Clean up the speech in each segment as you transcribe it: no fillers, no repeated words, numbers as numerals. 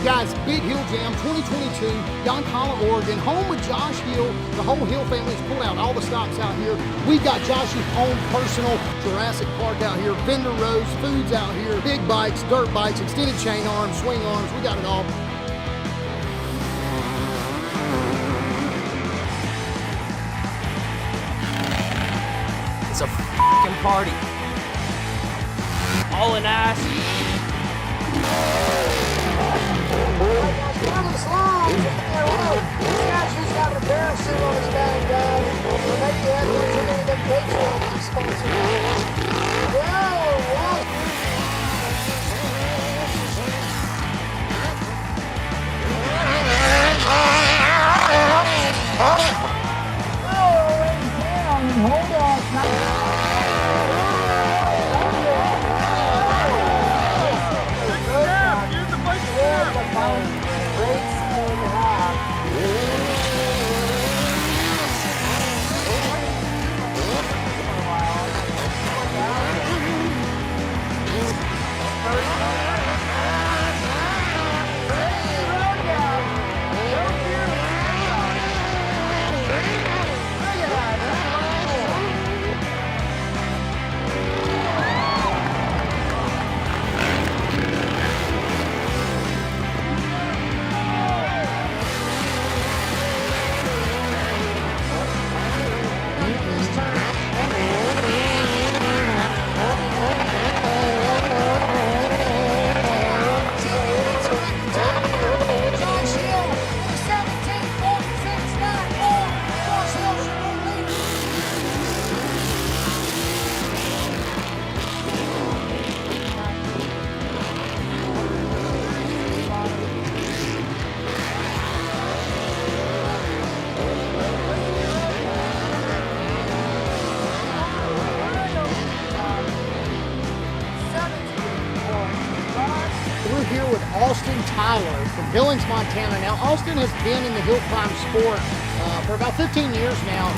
guys, Big Hill Jam 2022, Yoncalla, Oregon, home with Josh Hill. The whole Hill family's pulled out all the stops out here. We've got Josh's own personal Jurassic Park out here, vendor rows, foods out here, big bikes, dirt bikes, extended chain arms, swing arms, we got it all. It's a f***ing party. All in ass. He's got a parachute on his back, guys. Or maybe he has too many of them Patreon sponsors. Hold on. We're here with Austin Tyler from Billings, Montana. Now, Austin has been in the hill climb sport for about 15 years now.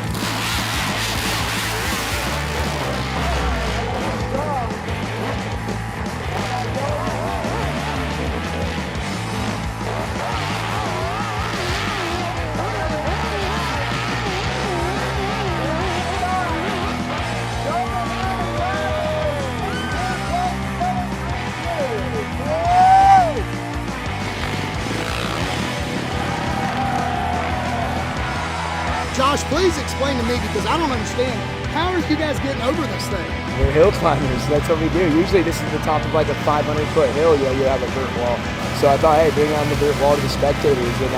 Josh, please explain to me, because I don't understand. How are you guys getting over this thing? We're hill climbers. That's what we do. Usually this is the top of like a 500-foot hill. You have a dirt wall. So I thought, hey, bring on the dirt wall to the spectators. And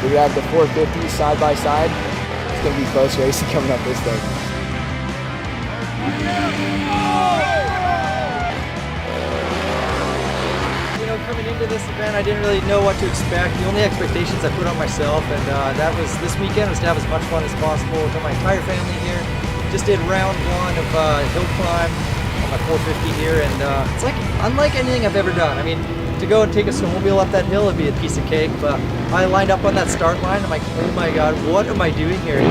we're going to have the 450 side by side. It's going to be close racing coming up this thing. Coming into this event, I didn't really know what to expect. The only expectations I put on myself, and that was this weekend, was to have as much fun as possible with my entire family here. Just did round one of hill climb on my 450 here, and it's like unlike anything I've ever done. I mean, to go and take a snowmobile up that hill would be a piece of cake, but I lined up on that start line. I'm like, oh my god, what am I doing here?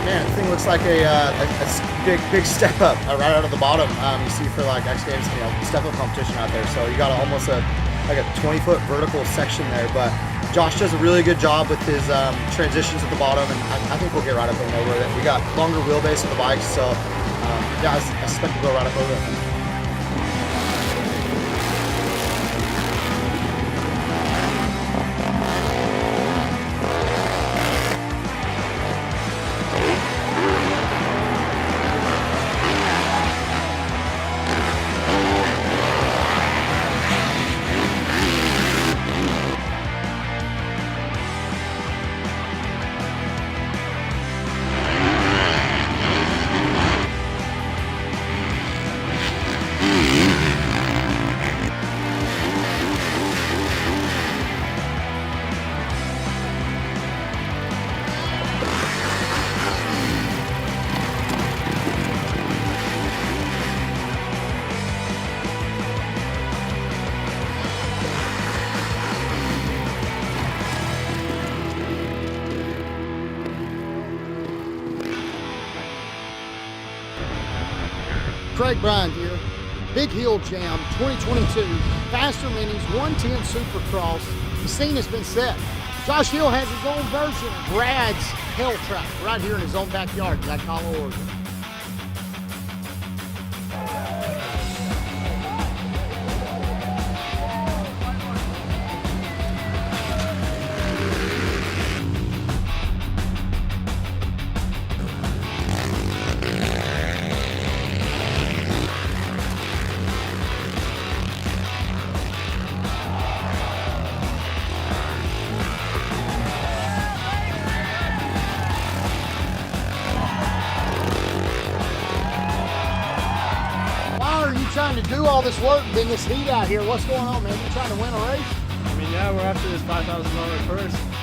Man, the thing looks like a big step up right out of the bottom. You see for like X Games, step up competition out there. So you got almost like a 20-foot vertical section there. But Josh does a really good job with his transitions at the bottom, and I think we'll get right up and over it. We got longer wheelbase on the bikes, so yeah, I suspect we'll go right up over it. Craig Bryan here. Big Hill Jam 2022, Faster Minis 110 Supercross. The scene has been set. Josh Hill has his own version of Brad's Hell Track right here in his own backyard in Yankala, Oregon. Trying to do all this work in this heat out here. What's going on, man? You trying to win a race? I mean, yeah, we're after this $5,000 purse.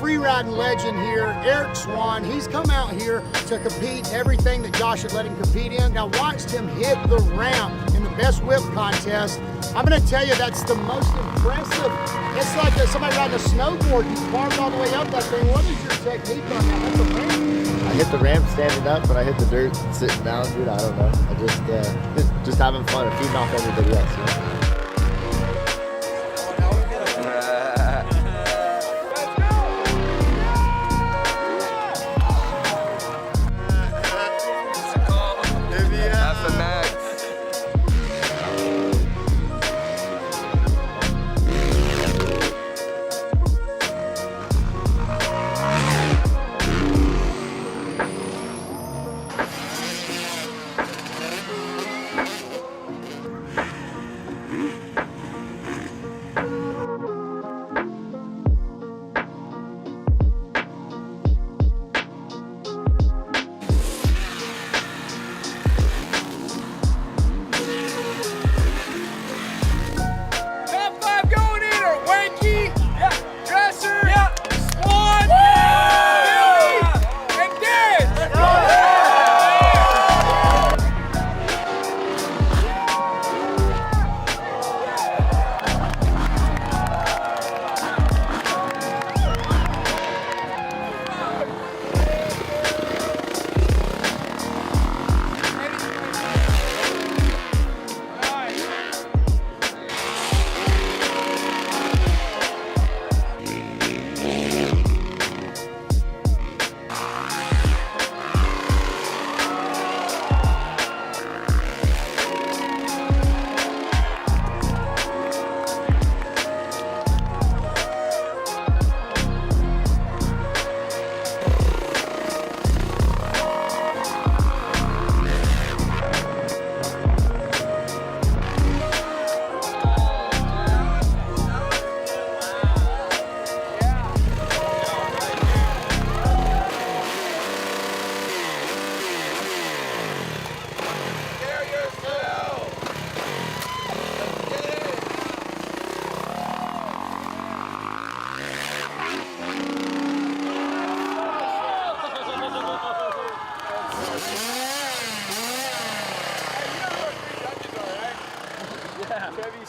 Free riding legend here, Eric Swan. He's come out here to compete in everything that Josh had let him compete in. Now watched him hit the ramp in the best whip contest. I'm gonna tell you, that's the most impressive. It's like somebody riding a snowboard. You carved all the way up that thing. What is your technique on that? That's a ramp. I hit the ramp standing up, but I hit the dirt sitting down, dude. I don't know. I just having fun and feeding off everybody else, you know?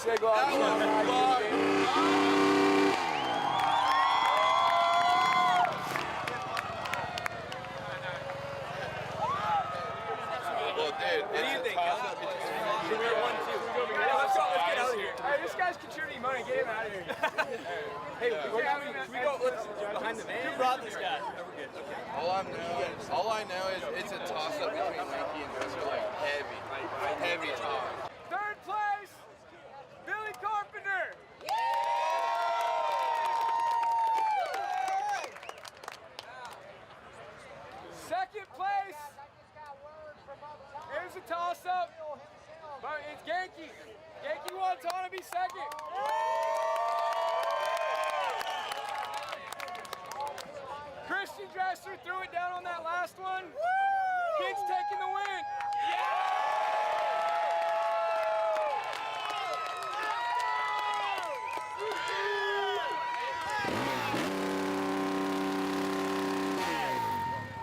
say go out What do you think? Let's go. Let's get out of here. brought this guy. All I know is it's a toss-up between Mikey and Dresser, like heavy toss. Third place, Billy Carpenter. Second place, here's a toss-up, but it's Genki. Genki wants on to be second. Christian Dresser threw it down on that last one. Kid's taking the win.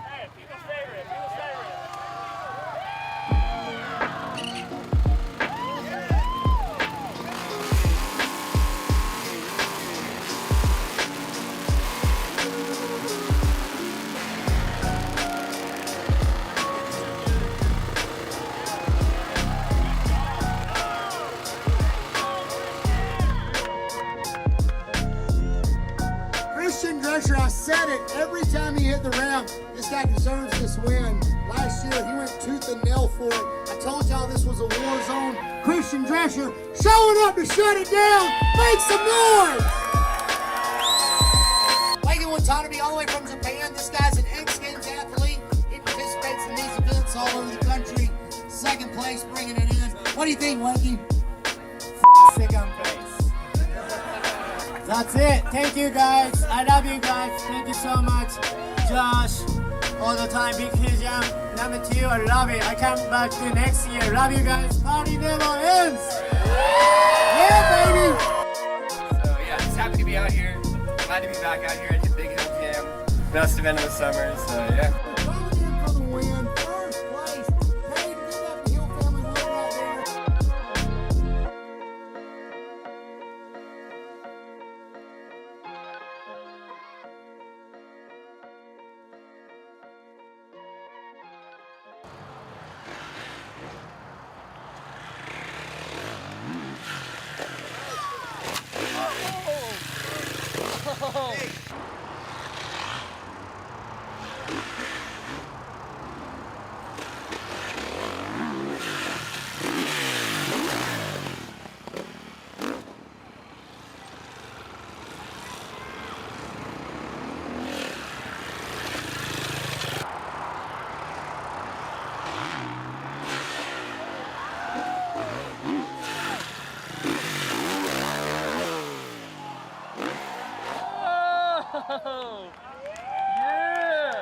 Hey, people's favorite, people's favorite. Christian Dresser, I said it every time he hit the ramp. This guy deserves this win. Last year, he went tooth and nail for it. I told y'all this was a war zone. Christian Dresser showing up to shut it down. Make some noise! Mikey Watanabe, all the way from Japan. This guy's an X Games athlete. He participates in these events all over the country. Second place, bringing it in. What do you think, Mikey? Sick on face. That's it. Thank you guys. I love you guys. Thank you so much. Josh, all the time, big huge jump. Number 2, I love it. I come back to next year. Love you guys. Party never ends. Yeah, baby. So yeah, just happy to be out here. Glad to be back out here at the Big Hill Jam. Best event of the summer, so yeah. Coming in for the win. First place. Hey, give that the Hill family win right there. Oh, yeah.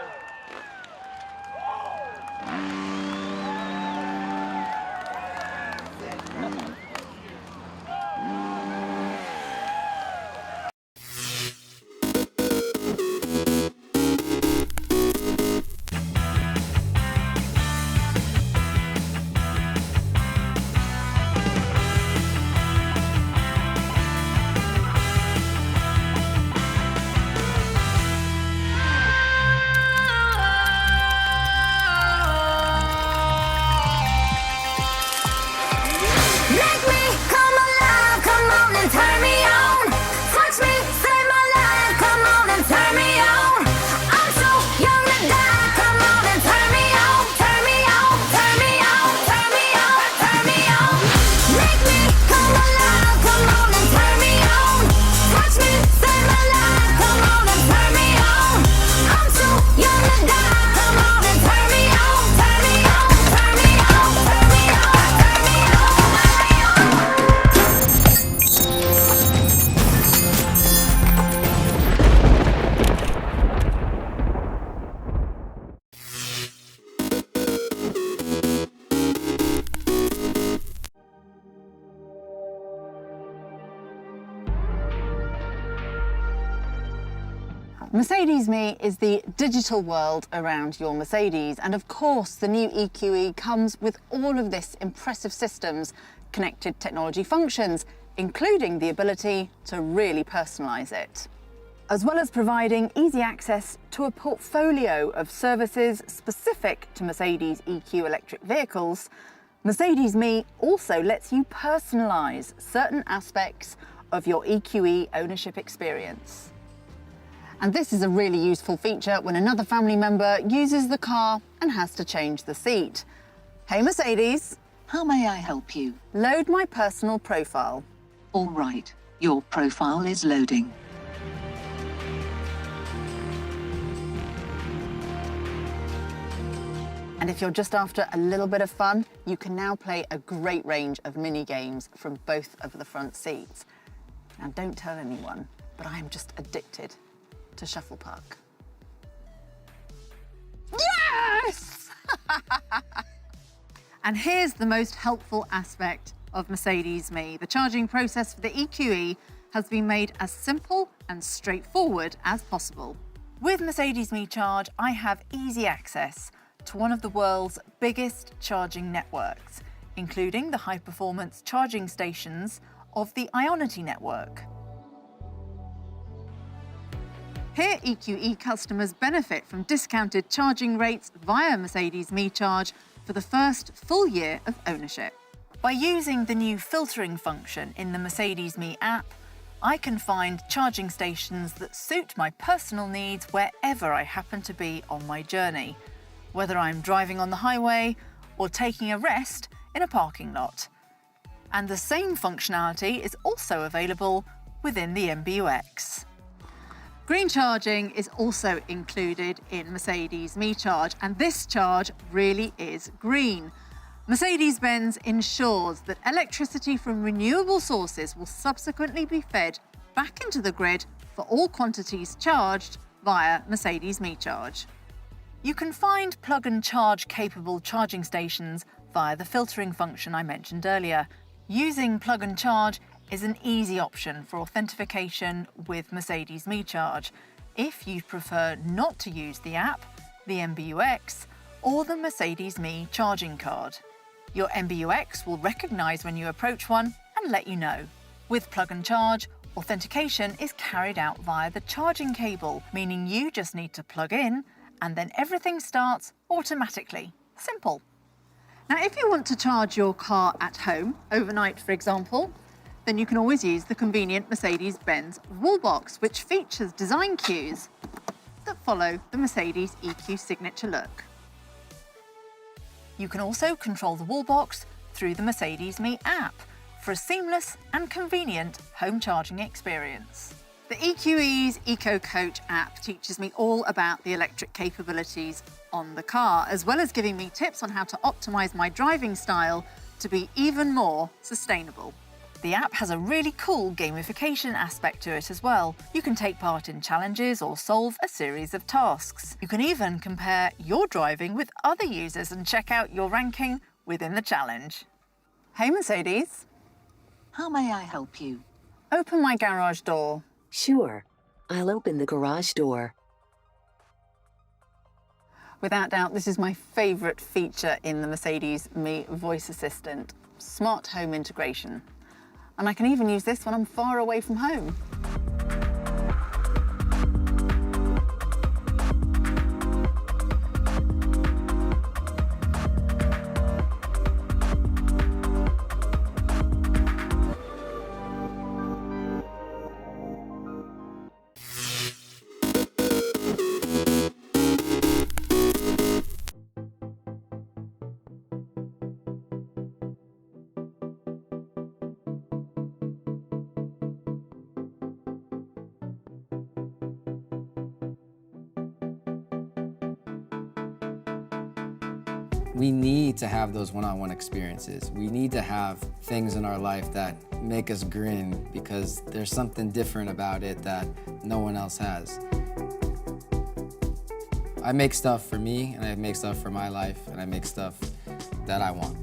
Mercedes Me is the digital world around your Mercedes, and of course the new EQE comes with all of this impressive systems, connected technology functions, including the ability to really personalise it. As well as providing easy access to a portfolio of services specific to Mercedes EQ electric vehicles, Mercedes Me also lets you personalise certain aspects of your EQE ownership experience. And this is a really useful feature when another family member uses the car and has to change the seat. Hey Mercedes. How may I help you? Load my personal profile. All right, your profile is loading. And if you're just after a little bit of fun, you can now play a great range of mini games from both of the front seats. Now don't tell anyone, but I am just addicted to Shuffle Park. Yes! And here's the most helpful aspect of Mercedes Me. The charging process for the EQE has been made as simple and straightforward as possible. With Mercedes Me Charge, I have easy access to one of the world's biggest charging networks, including the high-performance charging stations of the Ionity network. Here, EQE customers benefit from discounted charging rates via Mercedes Me Charge for the first full year of ownership. By using the new filtering function in the Mercedes Me app, I can find charging stations that suit my personal needs wherever I happen to be on my journey, whether I'm driving on the highway or taking a rest in a parking lot. And the same functionality is also available within the MBUX. Green charging is also included in Mercedes Me Charge, and this charge really is green. Mercedes-Benz ensures that electricity from renewable sources will subsequently be fed back into the grid for all quantities charged via Mercedes Me Charge. You can find plug and charge capable charging stations via the filtering function I mentioned earlier. Using plug and charge is an easy option for authentication with Mercedes Me Charge if you prefer not to use the app, the MBUX, or the Mercedes Me charging card. Your MBUX will recognise when you approach one and let you know. With plug and charge, authentication is carried out via the charging cable, meaning you just need to plug in and then everything starts automatically. Simple. Now, if you want to charge your car at home, overnight for example, then you can always use the convenient Mercedes-Benz wall box, which features design cues that follow the Mercedes EQ signature look. You can also control the wall box through the Mercedes Me app for a seamless and convenient home charging experience. The EQE's Eco Coach app teaches me all about the electric capabilities on the car, as well as giving me tips on how to optimize my driving style to be even more sustainable. The app has a really cool gamification aspect to it as well. You can take part in challenges or solve a series of tasks. You can even compare your driving with other users and check out your ranking within the challenge. Hey Mercedes. How may I help you? Open my garage door. Sure. I'll open the garage door. Without doubt, this is my favourite feature in the Mercedes Me voice assistant, smart home integration. And I can even use this when I'm far away from home. We need to have those one-on-one experiences. We need to have things in our life that make us grin because there's something different about it that no one else has. I make stuff for me, and I make stuff for my life, and I make stuff that I want.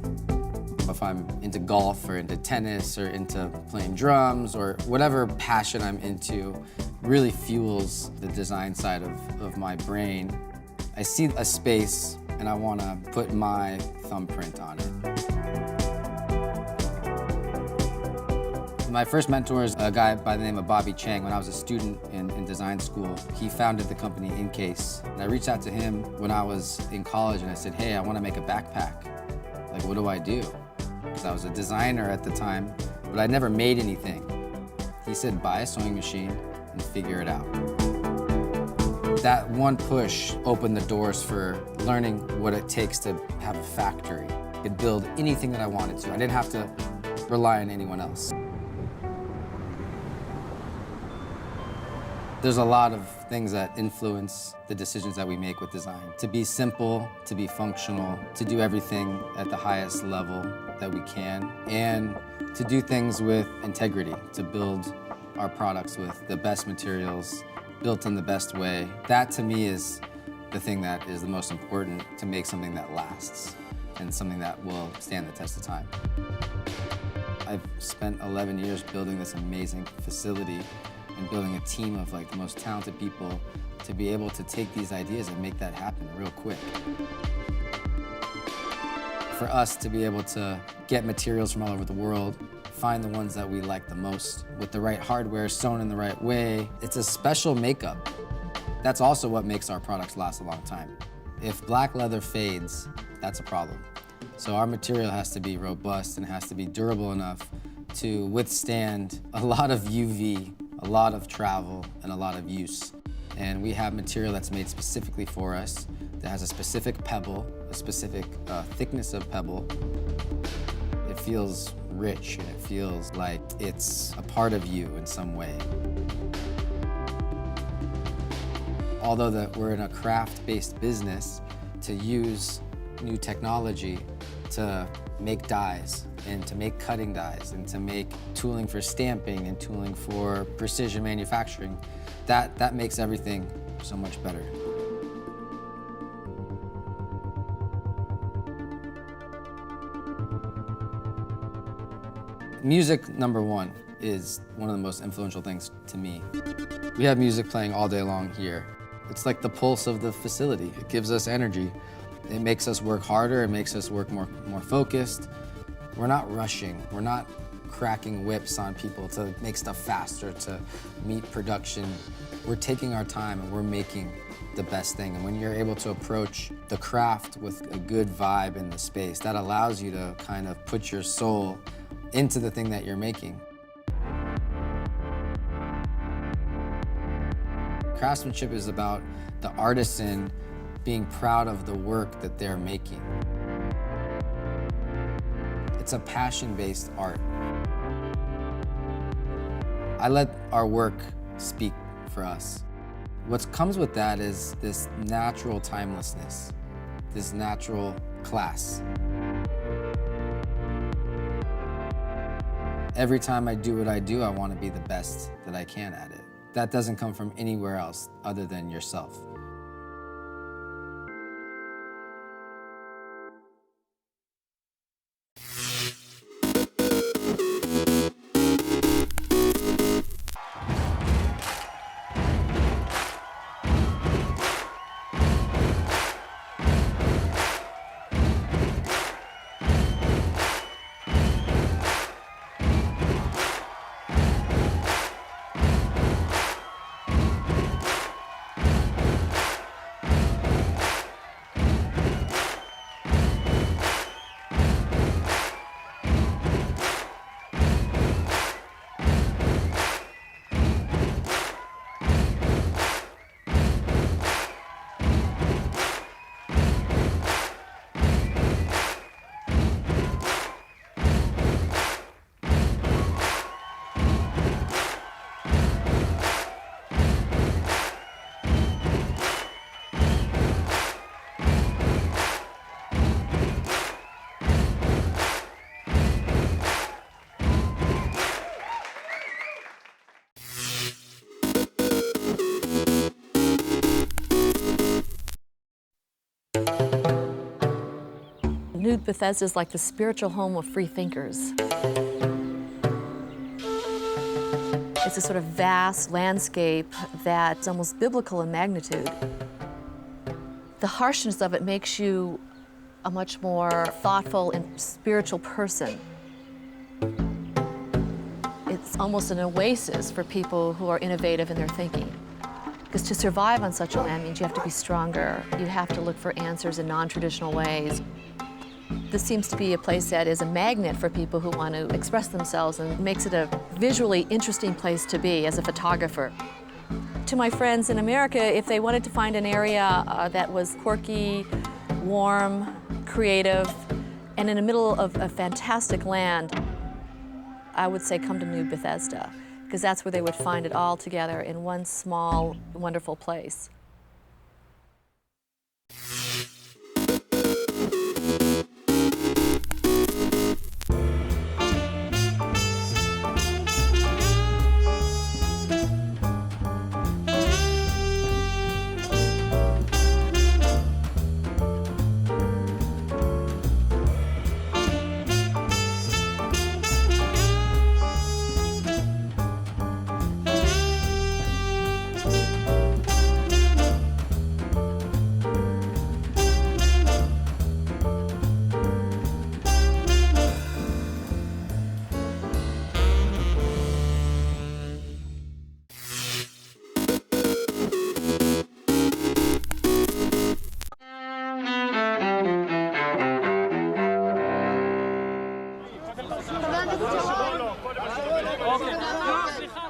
If I'm into golf or into tennis or into playing drums or whatever passion I'm into really fuels the design side of my brain. I see a space and I want to put my thumbprint on it. My first mentor is a guy by the name of Bobby Chang. When I was a student in design school, he founded the company Incase. And I reached out to him when I was in college and I said, hey, I want to make a backpack. Like, what do I do? Because I was a designer at the time, but I never made anything. He said, buy a sewing machine and figure it out. That one push opened the doors for learning what it takes to have a factory. I could build anything that I wanted to. I didn't have to rely on anyone else. There's a lot of things that influence the decisions that we make with design. To be simple, to be functional, to do everything at the highest level that we can, and to do things with integrity, to build our products with the best materials, built in the best way. That to me is the thing that is the most important to make something that lasts and something that will stand the test of time. I've spent 11 years building this amazing facility and building a team of like the most talented people to be able to take these ideas and make that happen real quick. For us to be able to get materials from all over the world, find the ones that we like the most with the right hardware, sewn in the right way, it's a special makeup. That's also what makes our products last a long time. If black leather fades, that's a problem. So our material has to be robust and has to be durable enough to withstand a lot of UV, a lot of travel, and a lot of use. And we have material that's made specifically for us that has a specific pebble, a specific thickness of pebble. It feels rich and it feels like it's a part of you in some way. Although that we're in a craft-based business, to use new technology to make dyes and to make cutting dyes and to make tooling for stamping and tooling for precision manufacturing, that makes everything so much better. Music, number one, is one of the most influential things to me. We have music playing all day long here. It's like the pulse of the facility. It gives us energy. It makes us work harder. It makes us work more focused. We're not rushing. We're not cracking whips on people to make stuff faster, to meet production. We're taking our time and we're making the best thing. And when you're able to approach the craft with a good vibe in the space, that allows you to kind of put your soul into the thing that you're making. Craftsmanship is about the artisan being proud of the work that they're making. It's a passion-based art. I let our work speak for us. What comes with that is this natural timelessness, this natural class. Every time I do what I do, I want to be the best that I can at it. That doesn't come from anywhere else other than yourself. New Bethesda is like the spiritual home of free thinkers. It's a sort of vast landscape that's almost biblical in magnitude. The harshness of it makes you a much more thoughtful and spiritual person. It's almost an oasis for people who are innovative in their thinking. Because to survive on such a land means you have to be stronger. You have to look for answers in non-traditional ways. This seems to be a place that is a magnet for people who want to express themselves and makes it a visually interesting place to be as a photographer. To my friends in America, if they wanted to find an area that was quirky, warm, creative, and in the middle of a fantastic land, I would say come to New Bethesda, because that's where they would find it all together in one small, wonderful place.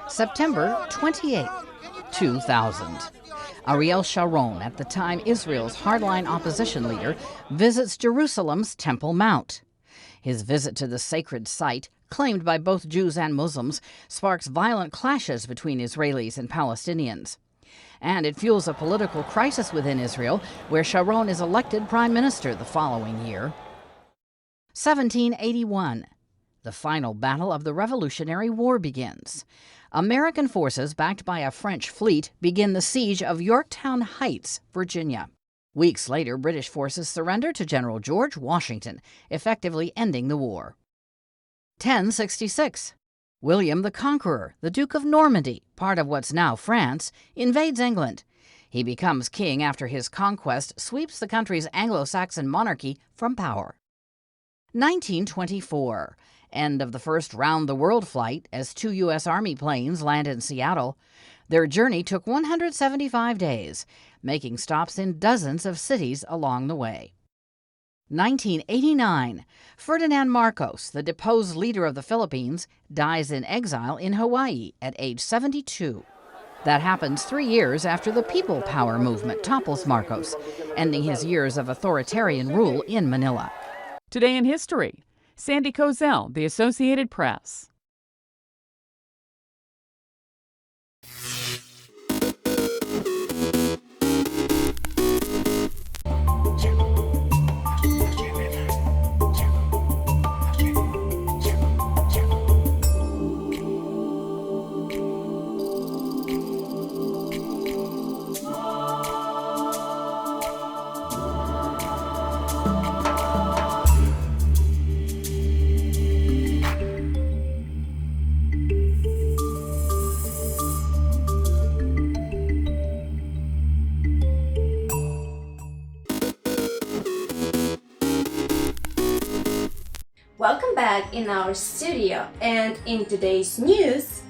September 28, 2000. Ariel Sharon, at the time Israel's hardline opposition leader, visits Jerusalem's Temple Mount. His visit to the sacred site, claimed by both Jews and Muslims, sparks violent clashes between Israelis and Palestinians. And it fuels a political crisis within Israel, where Sharon is elected prime minister the following year. 1781. The final battle of the Revolutionary War begins. American forces, backed by a French fleet, begin the siege of Yorktown Heights, Virginia. Weeks later, British forces surrender to General George Washington, effectively ending the war. 1066. William the Conqueror, the Duke of Normandy, part of what's now France, invades England. He becomes king after his conquest sweeps the country's Anglo-Saxon monarchy from power. 1924. End of the first round-the-world flight as 2 U.S. Army planes land in Seattle. Their journey took 175 days, making stops in dozens of cities along the way. 1989. Ferdinand Marcos, the deposed leader of the Philippines, dies in exile in Hawaii at age 72. That happens 3 years after the People Power movement topples Marcos, ending his years of authoritarian rule in Manila. Today in History. Sandy Kozel, The Associated Press. Welcome back in our studio, and in today's news,